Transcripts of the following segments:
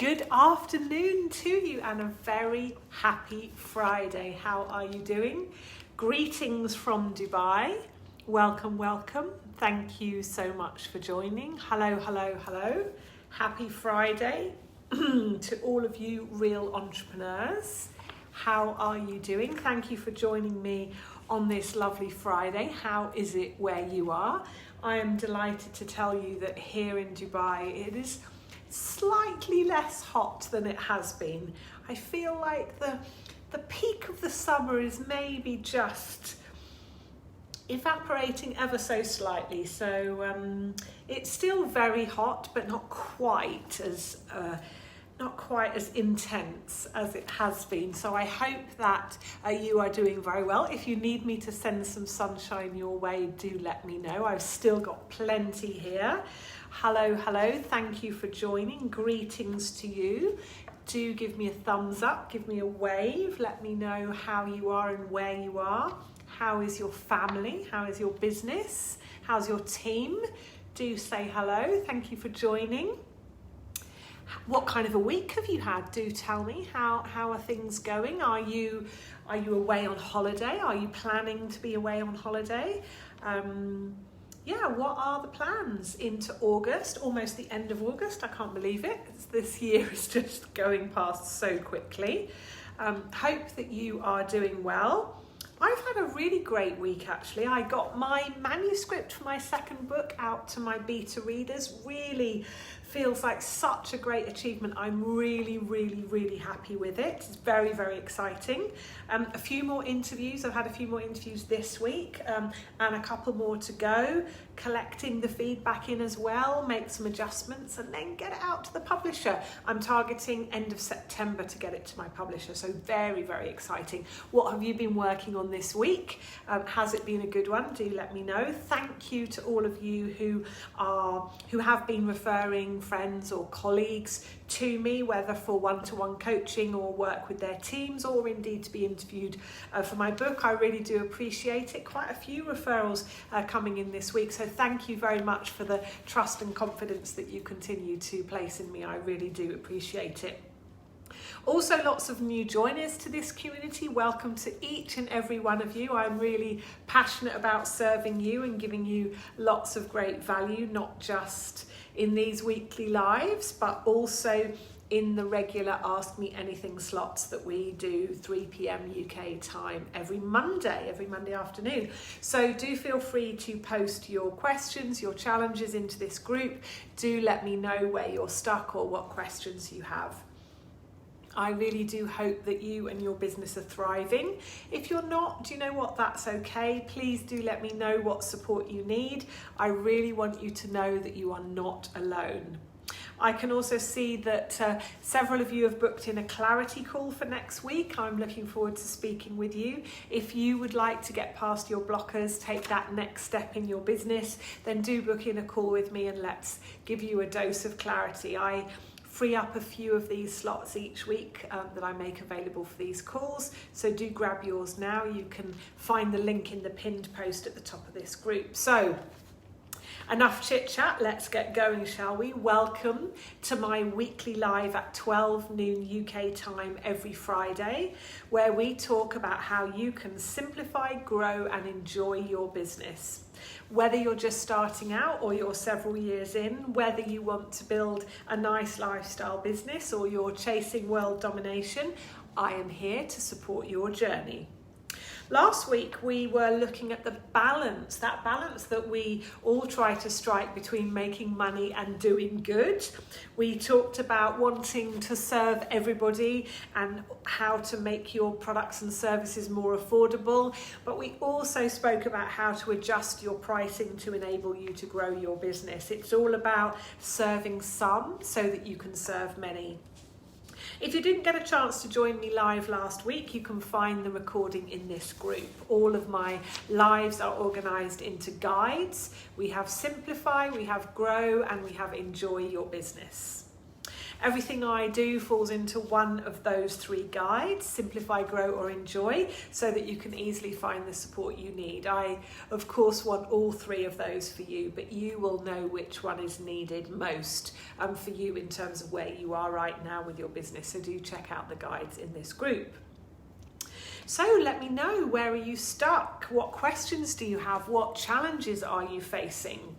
Good afternoon to you and a very happy Friday. How are you doing? Greetings from Dubai. Welcome, welcome. Thank you so much for joining. Hello, hello, hello. Happy Friday to all of you real entrepreneurs. How are you doing? Thank you for joining me on this lovely Friday. How is it where you are? I am delighted to tell you that here in Dubai it is slightly less hot than it has been. I feel like the peak of the summer is maybe just evaporating ever so slightly, so it's still very hot, but not quite as intense as it has been. So I hope that you are doing very well. If you need me to send some sunshine your way, do let me know. I've still got plenty here. Hello, hello. Thank you for joining. Greetings to you. Do give me a thumbs up, give me a wave. Let me know how you are and where you are. How is your family? How is your business? How's your team? Do say hello. Thank you for joining. What kind of a week have you had? Do tell me. How are things going? Are you away on holiday? Are you planning to be away on holiday? What are the plans into August? Almost the end of August. I can't believe it. This year is just going past so quickly. Hope that you are doing well. I've had a really great week actually. I got my manuscript for my second book out to my beta readers. Really feels like such a great achievement. I'm really happy with it. It's very, very exciting. A few more interviews. I've had a few more interviews this week and a couple more to go. Collecting the feedback in as well, make some adjustments and then get it out to the publisher. I'm targeting end of September to get it to my publisher. So very, very exciting. What have you been working on this week? Has it been a good one? Do let me know. Thank you to all of you who have been referring friends or colleagues to me, whether for one-to-one coaching or work with their teams or indeed to be interviewed for my book. I really do appreciate it. Quite a few referrals coming in this week, so thank you very much for the trust and confidence that you continue to place in me. I really do appreciate it. Also, lots of new joiners to this community. Welcome to each and every one of you. I'm really passionate about serving you and giving you lots of great value, not just in these weekly lives, but also in the regular Ask Me Anything slots that we do 3 p.m. UK time every Monday afternoon. So do feel free to post your questions, your challenges into this group. Do let me know where you're stuck or what questions you have. I really do hope that you and your business are thriving. If you're not, do you know what? That's okay. Please do let me know what support you need. I really want you to know that you are not alone. I can also see that several of you have booked in a clarity call for next week. I'm looking forward to speaking with you. If you would like to get past your blockers, take that next step in your business, then do book in a call with me and let's give you a dose of clarity. I free up a few of these slots each week that I make available for these calls. So do grab yours now. You can find the link in the pinned post at the top of this group. So enough chit chat, let's get going, shall we? Welcome to my weekly live at 12 noon UK time every Friday, where we talk about how you can simplify, grow and enjoy your business. Whether you're just starting out or you're several years in, whether you want to build a nice lifestyle business or you're chasing world domination, I am here to support your journey. Last week we were looking at the balance, that balance that we all try to strike between making money and doing good. We talked about wanting to serve everybody and how to make your products and services more affordable, but we also spoke about how to adjust your pricing to enable you to grow your business. It's all about serving some so that you can serve many. If you didn't get a chance to join me live last week, you can find the recording in this group. All of my lives are organised into guides. We have Simplify, we have Grow, and we have Enjoy Your Business. Everything I do falls into one of those 3 guides: simplify, grow, or enjoy, so that you can easily find the support you need. I, of course, want all 3 of those for you, but you will know which one is needed most for you in terms of where you are right now with your business. So do check out the guides in this group. So let me know, where are you stuck? What questions do you have? What challenges are you facing?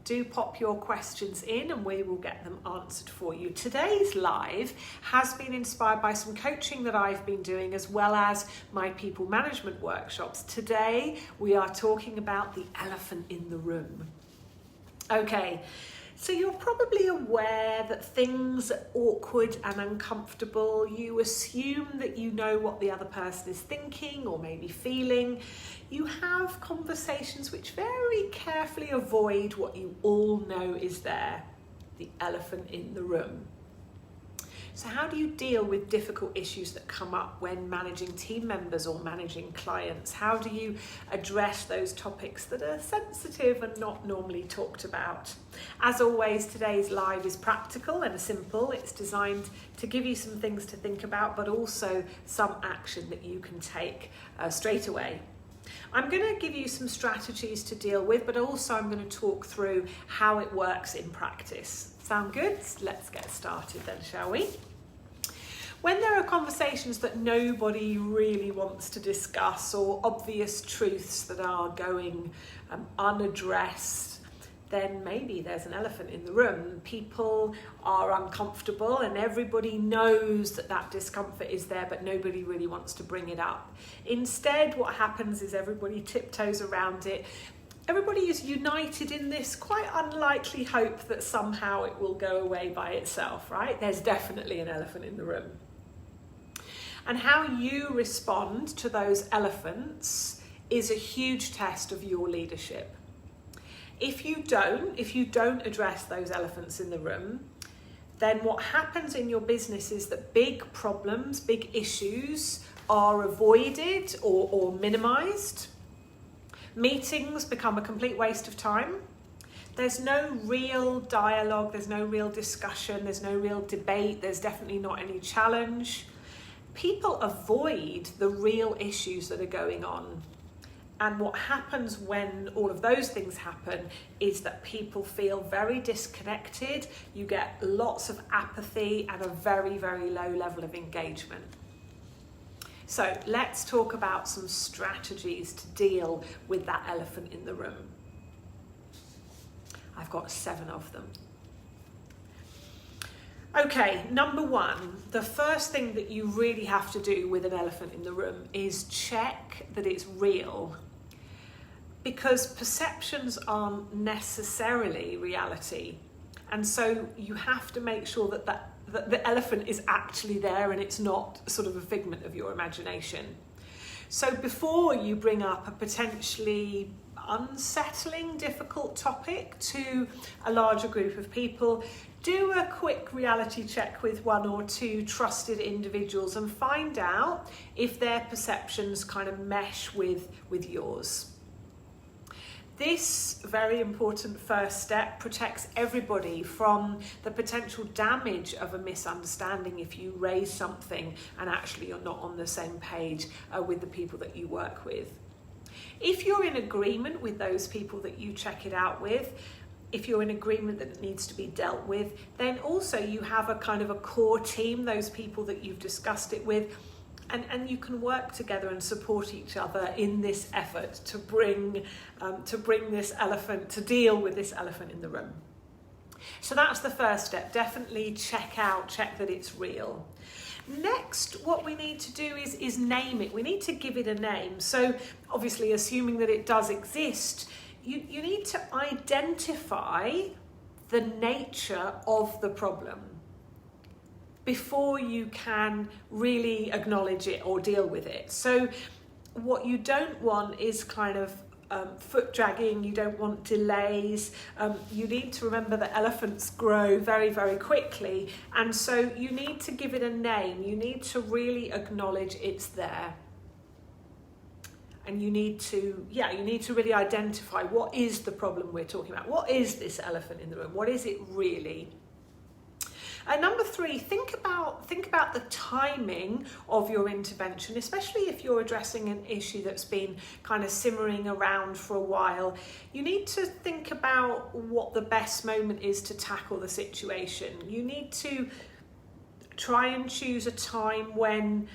Do pop your questions in and we will get them answered for you. Today's live has been inspired by some coaching that I've been doing, as well as my people management workshops. Today we are talking about the elephant in the room. Okay. So you're probably aware that things are awkward and uncomfortable. You assume that you know what the other person is thinking or maybe feeling. You have conversations which very carefully avoid what you all know is there, the elephant in the room. So how do you deal with difficult issues that come up when managing team members or managing clients? How do you address those topics that are sensitive and not normally talked about? As always, today's live is practical and simple. It's designed to give you some things to think about, but also some action that you can take straight away. I'm going to give you some strategies to deal with, but also I'm going to talk through how it works in practice. Sound good? Let's get started then, shall we? When there are conversations that nobody really wants to discuss, or obvious truths that are going unaddressed, then maybe there's an elephant in the room. People are uncomfortable and everybody knows that that discomfort is there, but nobody really wants to bring it up. Instead, what happens is everybody tiptoes around it. Everybody is united in this quite unlikely hope that somehow it will go away by itself, right? There's definitely an elephant in the room. And how you respond to those elephants is a huge test of your leadership. If you don't address those elephants in the room, then what happens in your business is that big problems, big issues are avoided or minimized. Meetings become a complete waste of time. There's no real dialogue, there's no real discussion, there's no real debate, there's definitely not any challenge. People avoid the real issues that are going on. And what happens when all of those things happen is that people feel very disconnected. You get lots of apathy and a very, very low level of engagement. So let's talk about some strategies to deal with that elephant in the room. I've got 7 of them. Okay, number 1, the first thing that you really have to do with an elephant in the room is check that it's real. Because perceptions aren't necessarily reality. And so you have to make sure that the elephant is actually there and it's not sort of a figment of your imagination. So before you bring up a potentially unsettling, difficult topic to a larger group of people, do a quick reality check with 1 or 2 trusted individuals and find out if their perceptions kind of mesh with yours. This very important first step protects everybody from the potential damage of a misunderstanding if you raise something and actually you're not on the same page with the people that you work with. If you're in agreement with those people that you check it out with, if you're in agreement that it needs to be dealt with, then also you have a kind of a core team, those people that you've discussed it with, and you can work together and support each other in this effort to bring this elephant, to deal with this elephant in the room. So that's the first step. Definitely check that it's real. Next, what we need to do is name it. We need to give it a name. So obviously, assuming that it does exist, you need to identify the nature of the problem before you can really acknowledge it or deal with it. So what you don't want is kind of foot dragging, you don't want delays. You need to remember that elephants grow very, very quickly. And so you need to give it a name. You need to really acknowledge it's there. And you need to really identify what is the problem we're talking about. What is this elephant in the room? What is it really? Number 3, think about the timing of your intervention, especially if you're addressing an issue that's been kind of simmering around for a while. You need to think about what the best moment is to tackle the situation. You need to try and choose a time when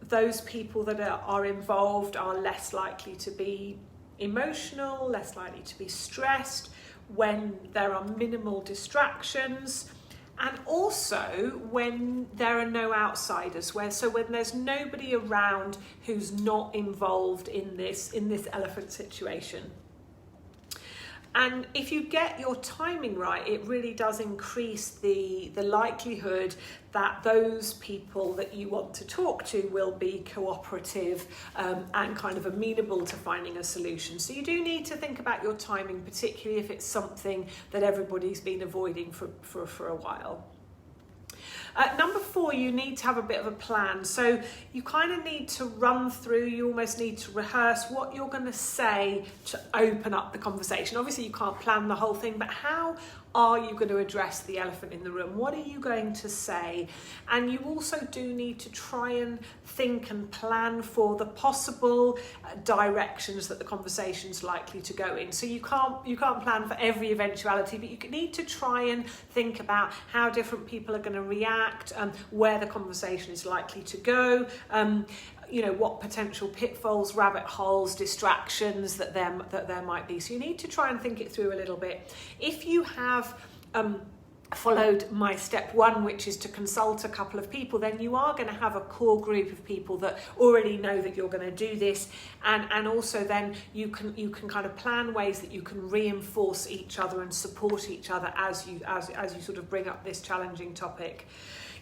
those people that are involved are less likely to be emotional, less likely to be stressed, when there are minimal distractions, and also when there are no outsiders, when there's nobody around who's not involved in this elephant situation. And if you get your timing right, it really does increase the likelihood that those people that you want to talk to will be cooperative and kind of amenable to finding a solution. So you do need to think about your timing, particularly if it's something that everybody's been avoiding for a while. Number 4, you need to have a bit of a plan. So you kind of need to run through, you almost need to rehearse what you're going to say to open up the conversation. Obviously you can't plan the whole thing, but how are you going to address the elephant in the room? What are you going to say? And you also do need to try and think and plan for the possible directions that the conversation's likely to go in. So you can't plan for every eventuality, but you need to try and think about how different people are going to react, where the conversation is likely to go, what potential pitfalls, rabbit holes, distractions that there might be. So you need to try and think it through a little bit. If you have followed my step 1, which is to consult a couple of people, then you are going to have a core group of people that already know that you're going to do this, and also then you can kind of plan ways that you can reinforce each other and support each other as you sort of bring up this challenging topic.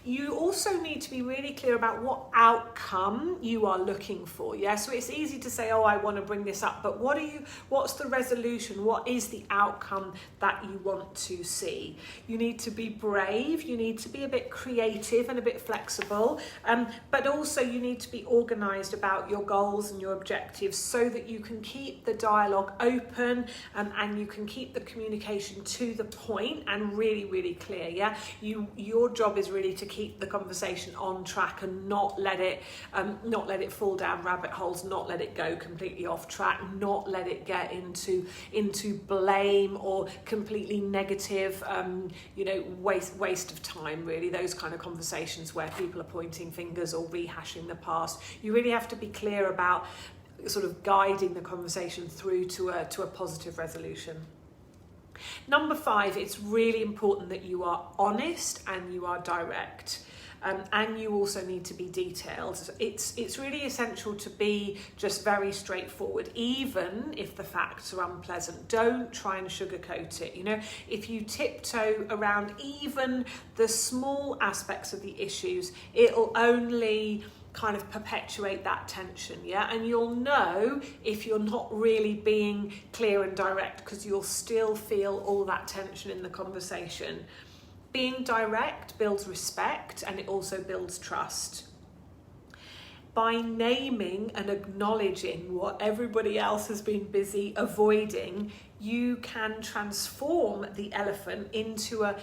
You also need to be really clear about what outcome you are looking for. Yeah, so it's easy to say, oh, I want to bring this up, but what's the resolution? What is the outcome that you want to see? You need to be brave, you need to be a bit creative and a bit flexible, but also you need to be organised about your goals and your objectives so that you can keep the dialogue open, and you can keep the communication to the point and really, really clear. Yeah, your job is really to keep the conversation on track and not let it fall down rabbit holes, not let it go completely off track, not let it get into blame or completely negative waste of time, really, those kind of conversations where people are pointing fingers or rehashing the past. You really have to be clear about sort of guiding the conversation through to a positive resolution. Number 5, it's really important that you are honest and you are direct. And you also need to be detailed. It's really essential to be just very straightforward, even if the facts are unpleasant. Don't try and sugarcoat it. If you tiptoe around even the small aspects of the issues, it'll only kind of perpetuate that tension, yeah? And you'll know if you're not really being clear and direct, because you'll still feel all that tension in the conversation. Being direct builds respect, and it also builds trust. By naming and acknowledging what everybody else has been busy avoiding, you can transform the elephant into an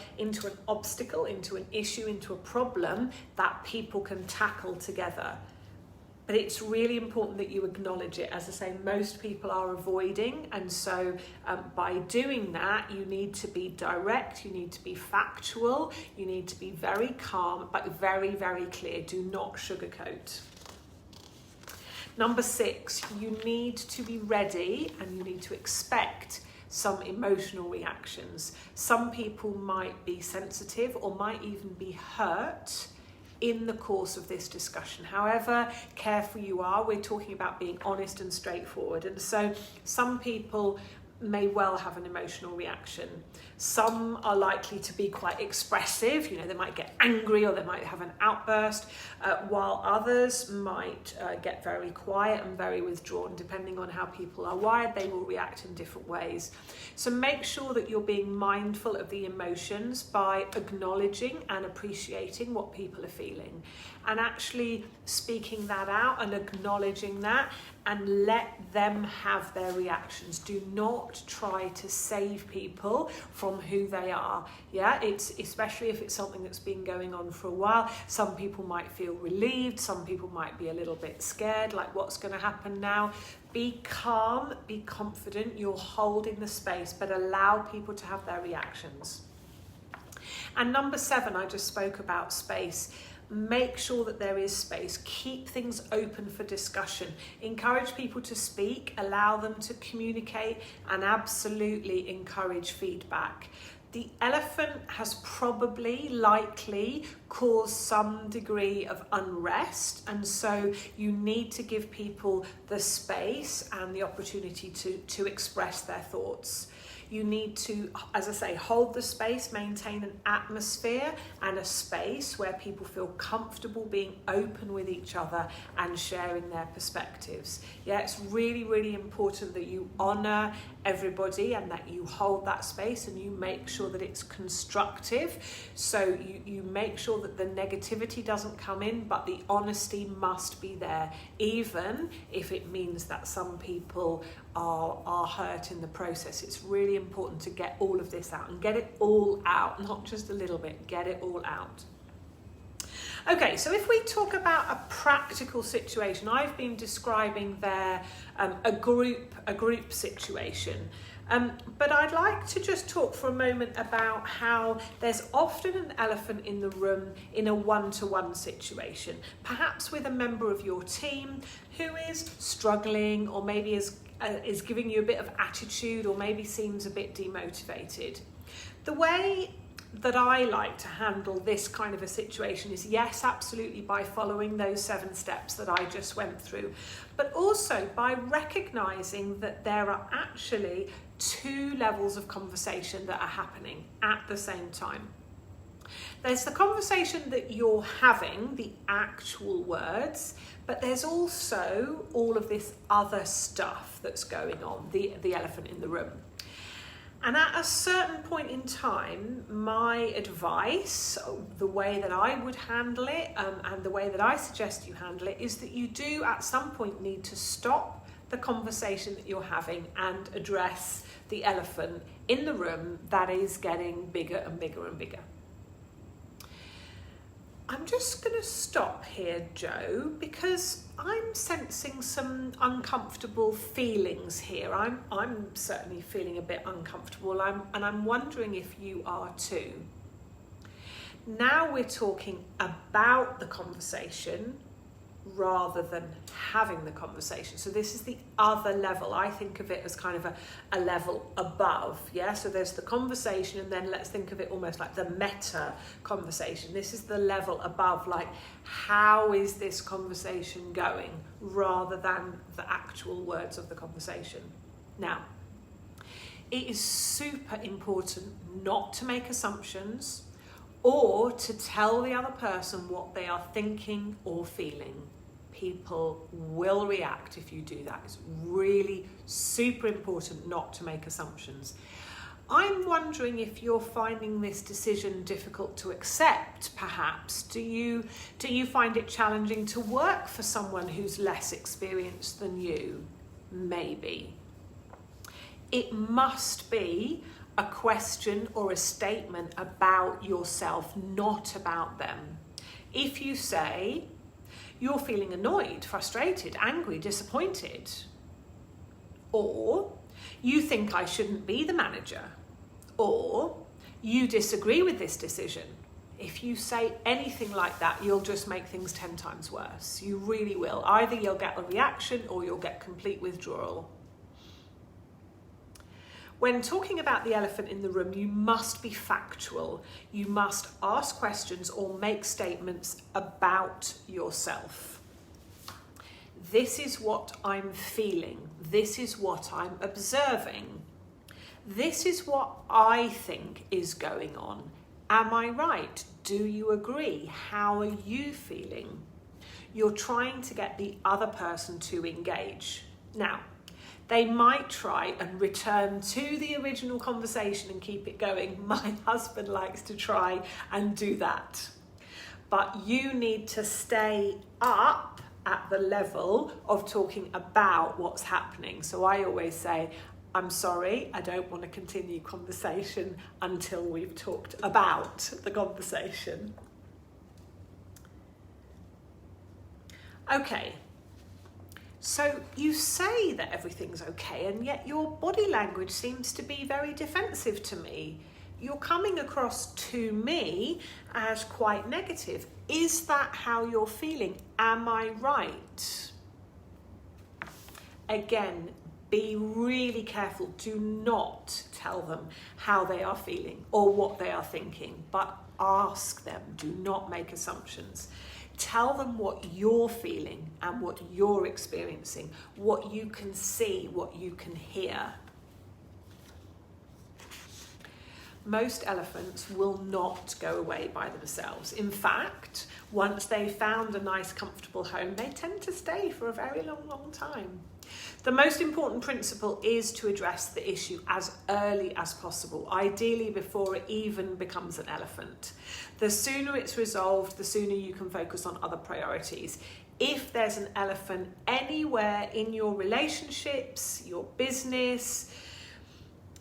obstacle, into an issue, into a problem that people can tackle together. But it's really important that you acknowledge it. As I say, most people are avoiding, and so by doing that, you need to be direct, you need to be factual, you need to be very calm, but very, very clear. Do not sugarcoat. Number 6, you need to be ready and you need to expect some emotional reactions. Some people might be sensitive or might even be hurt in the course of this discussion. However careful you are, we're talking about being honest and straightforward. And so some people may well have an emotional reaction. Some are likely to be quite expressive, they might get angry or they might have an outburst, while others might get very quiet and very withdrawn. Depending on how people are wired, they will react in different ways. So make sure that you're being mindful of the emotions by acknowledging and appreciating what people are feeling, and actually speaking that out and acknowledging that, and let them have their reactions. Do not try to save people from from who they are. Yeah, it's especially if it's something that's been going on for a while. Some people might feel relieved, some people might be a little bit scared, like what's going to happen now. Be calm, be confident, you're holding the space, but allow people to have their reactions. And number 7, I just spoke about space. Make sure that there is space. Keep things open for discussion. Encourage people to speak, allow them to communicate, and absolutely encourage feedback. The elephant has probably, likely, caused some degree of unrest, and so you need to give people the space and the opportunity to express their thoughts. You need to, as I say, hold the space, maintain an atmosphere and a space where people feel comfortable being open with each other and sharing their perspectives. Yeah, it's really, really important that you honour everybody and that you hold that space and you make sure that it's constructive. So you make sure that the negativity doesn't come in, but the honesty must be there, even if it means that some people are hurt in the process. It's really important to get all of this out and get it all out, not just a little bit, get it all out. Okay, so if we talk about a practical situation, I've been describing there a group situation. But I'd like to just talk for a moment about how there's often an elephant in the room in a one-to-one situation, perhaps with a member of your team who is struggling or maybe is giving you a bit of attitude or maybe seems a bit demotivated. The way that I like to handle this kind of a situation is, yes, absolutely, by following those 7 steps that I just went through, but also by recognizing that there are actually 2 levels of conversation that are happening at the same time. There's the conversation that you're having, the actual words, but there's also all of this other stuff that's going on, the elephant in the room. And at a certain point in time, my advice, the way that I would handle it, and the way that I suggest you handle it, is that you do at some point need to stop the conversation that you're having and address the elephant in the room that is getting bigger and bigger and bigger. I'm just going to stop here, Joe, because I'm sensing some uncomfortable feelings here. I'm certainly feeling a bit uncomfortable, and I'm wondering if you are too. Now we're talking about the conversation rather than having the conversation. So this is the other level. I think of it as kind of a level above, yeah? So there's the conversation, and then let's think of it almost like the meta conversation. This is the level above, like, how is this conversation going, rather than the actual words of the conversation. Now, it is super important not to make assumptions or to tell the other person what they are thinking or feeling. People will react if you do that. It's really super important not to make assumptions. I'm wondering if you're finding this decision difficult to accept, perhaps. Do you find it challenging to work for someone who's less experienced than you? Maybe. It must be a question or a statement about yourself, not about them. If you say, you're feeling annoyed, frustrated, angry, disappointed, or you think I shouldn't be the manager, or you disagree with this decision. If you say anything like that, you'll just make things 10 times worse. You really will. Either you'll get a reaction or you'll get complete withdrawal. When talking about the elephant in the room, you must be factual. You must ask questions or make statements about yourself. This is what I'm feeling. This is what I'm observing. This is what I think is going on. Am I right? Do you agree? How are you feeling? You're trying to get the other person to engage. Now, they might try and return to the original conversation and keep it going. My husband likes to try and do that. But you need to stay up at the level of talking about what's happening. So I always say, I'm sorry, I don't want to continue conversation until we've talked about the conversation. Okay, so you say that everything's okay, and yet your body language seems to be very defensive to me. You're coming across to me as quite negative. Is that how you're feeling? Am I right? Again, be really careful. Do not tell them how they are feeling or what they are thinking, but ask them. Do not make assumptions. Tell them what you're feeling and what you're experiencing, what you can see, what you can hear. Most elephants will not go away by themselves. In fact, once they've found a nice, comfortable home, they tend to stay for a very long, long time. The most important principle is to address the issue as early as possible, ideally before it even becomes an elephant. The sooner it's resolved, the sooner you can focus on other priorities. If there's an elephant anywhere in your relationships, your business,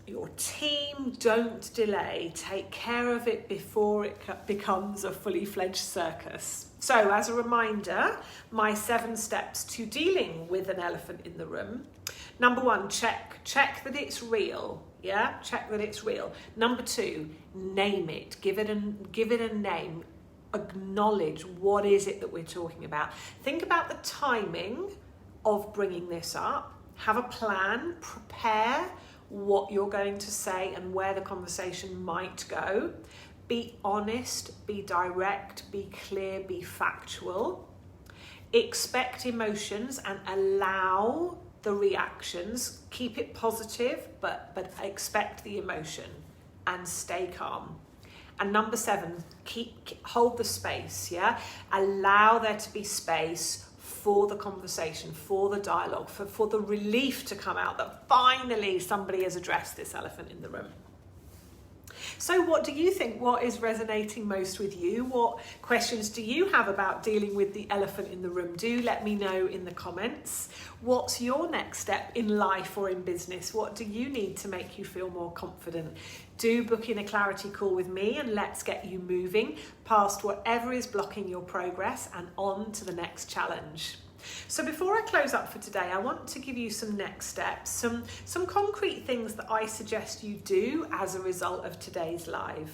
your team, don't delay. Take care of it before it becomes a fully fledged circus. So, as a reminder, my 7 steps to dealing with an elephant in the room. Number 1, check that it's real. Yeah, check that it's real. Number 2, name it. Give it a name. Acknowledge what is it that we're talking about. Think about the timing of bringing this up. Have a plan. Prepare what you're going to say and where the conversation might go. Be honest, be direct, be clear, be factual. Expect emotions and allow the reactions. Keep it positive, but expect the emotion and stay calm. And number 7, hold the space, yeah? Allow there to be space for the conversation, for the dialogue, for the relief to come out that finally somebody has addressed this elephant in the room. So what do you think? What is resonating most with you? What questions do you have about dealing with the elephant in the room? Do let me know in the comments. What's your next step in life or in business? What do you need to make you feel more confident? Do book in a clarity call with me and let's get you moving past whatever is blocking your progress and on to the next challenge. So before I close up for today, I want to give you some next steps, some concrete things that I suggest you do as a result of today's live.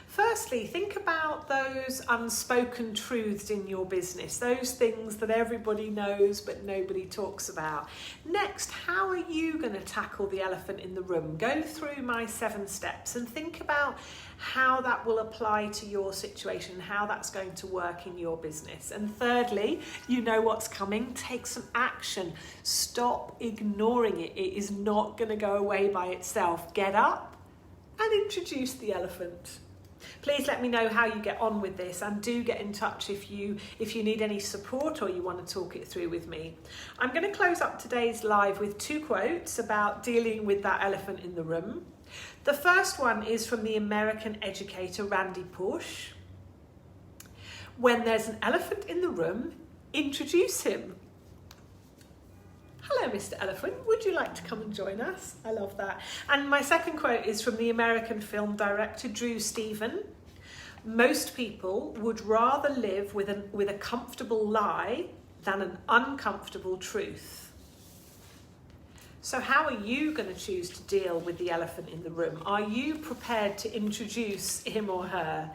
Firstly, think about those unspoken truths in your business, those things that everybody knows but nobody talks about. Next, how are you going to tackle the elephant in the room? Go through my 7 steps and think about how that will apply to your situation, how that's going to work in your business. And thirdly, you know what's coming. Take some action. Stop ignoring it. It is not going to go away by itself. Get up and introduce the elephant. Please let me know how you get on with this, and do get in touch if you need any support or you want to talk it through with me. I'm going to close up today's live with 2 quotes about dealing with that elephant in the room. The first one is from the American educator Randy Pausch. When there's an elephant in the room, introduce him. Hello, Mr. Elephant. Would you like to come and join us? I love that. And my second quote is from the American film director Drew Stephen. Most people would rather live with a comfortable lie than an uncomfortable truth. So how are you going to choose to deal with the elephant in the room? Are you prepared to introduce him or her?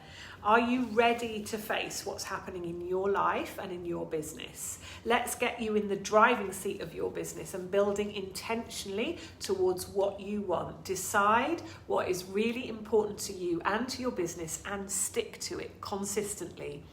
Are you ready to face what's happening in your life and in your business? Let's get you in the driving seat of your business and building intentionally towards what you want. Decide what is really important to you and to your business and stick to it consistently.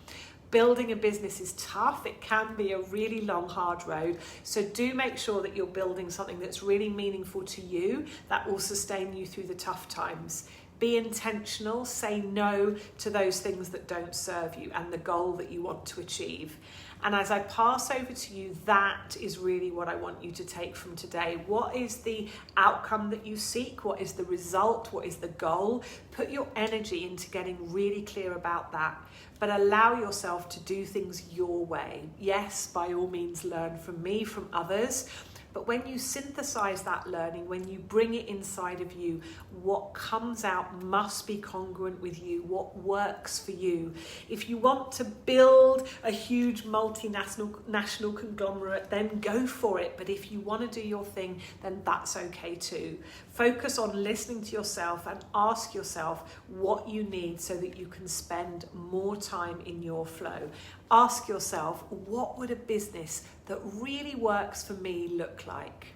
Building a business is tough. It can be a really long, hard road. So do make sure that you're building something that's really meaningful to you, that will sustain you through the tough times. Be intentional, say no to those things that don't serve you and the goal that you want to achieve. And as I pass over to you, that is really what I want you to take from today. What is the outcome that you seek? What is the result? What is the goal? Put your energy into getting really clear about that, but allow yourself to do things your way. Yes, by all means, learn from me, from others, But when you synthesize that learning, when you bring it inside of you, what comes out must be congruent with you, what works for you. If you want to build a huge national conglomerate, then go for it. But if you want to do your thing, then that's okay too. Focus on listening to yourself and ask yourself what you need so that you can spend more time in your flow. Ask yourself, what would a business that really works for me look like?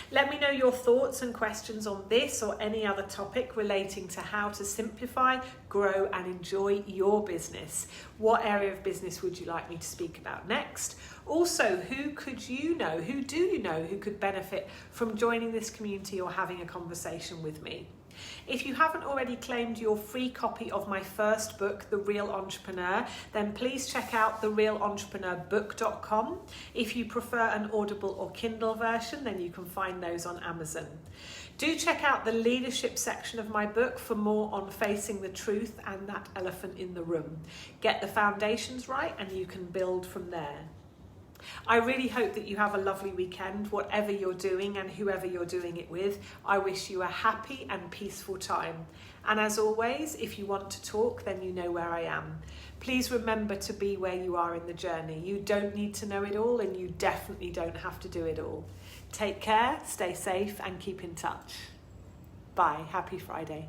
Let me know your thoughts and questions on this or any other topic relating to how to simplify, grow and enjoy your business. What area of business would you like me to speak about next? Also, who do you know who could benefit from joining this community or having a conversation with me? If you haven't already claimed your free copy of my first book, The Real Entrepreneur, then please check out therealentrepreneur.book.com. If you prefer an Audible or Kindle version, then you can find those on Amazon. Do check out the leadership section of my book for more on facing the truth and that elephant in the room. Get the foundations right and you can build from there. I really hope that you have a lovely weekend, whatever you're doing and whoever you're doing it with. I wish you a happy and peaceful time. And as always, if you want to talk, then you know where I am. Please remember to be where you are in the journey. You don't need to know it all and you definitely don't have to do it all. Take care, stay safe and keep in touch. Bye. Happy Friday.